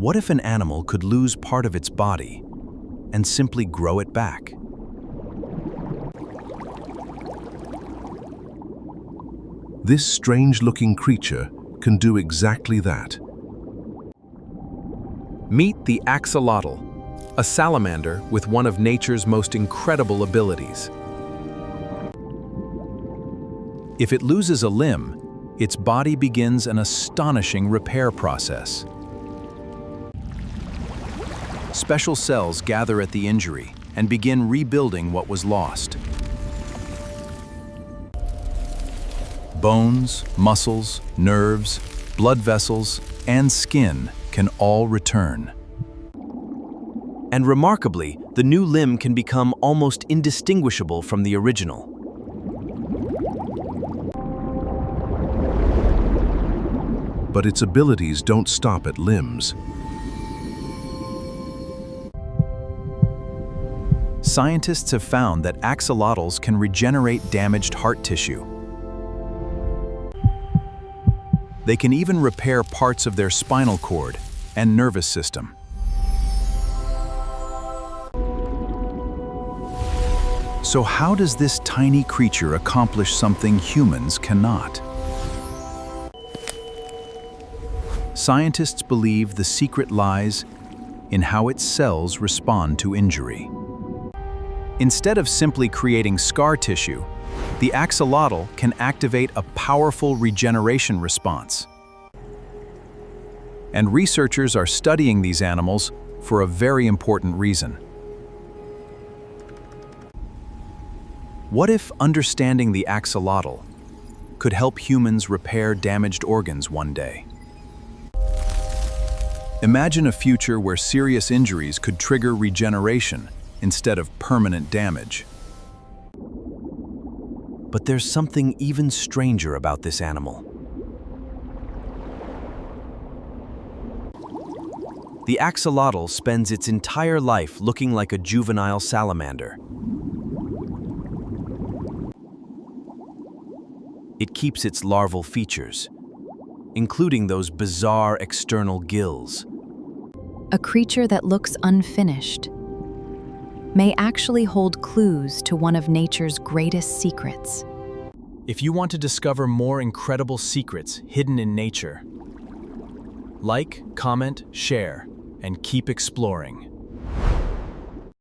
What if an animal could lose part of its body and simply grow it back? This strange-looking creature can do exactly that. Meet the axolotl, a salamander with one of nature's most incredible abilities. If it loses a limb, its body begins an astonishing repair process. Special cells gather at the injury and begin rebuilding what was lost. Bones, muscles, nerves, blood vessels, and skin can all return. And remarkably, the new limb can become almost indistinguishable from the original. But its abilities don't stop at limbs. Scientists have found that axolotls can regenerate damaged heart tissue. They can even repair parts of their spinal cord and nervous system. So how does this tiny creature accomplish something humans cannot? Scientists believe the secret lies in how its cells respond to injury. Instead of simply creating scar tissue, the axolotl can activate a powerful regeneration response. And researchers are studying these animals for a very important reason. What if understanding the axolotl could help humans repair damaged organs one day? Imagine a future where serious injuries could trigger regeneration instead of permanent damage. But there's something even stranger about this animal. The axolotl spends its entire life looking like a juvenile salamander. It keeps its larval features, including those bizarre external gills. A creature that looks unfinished may actually hold clues to one of nature's greatest secrets. If you want to discover more incredible secrets hidden in nature, like, comment, share, and keep exploring.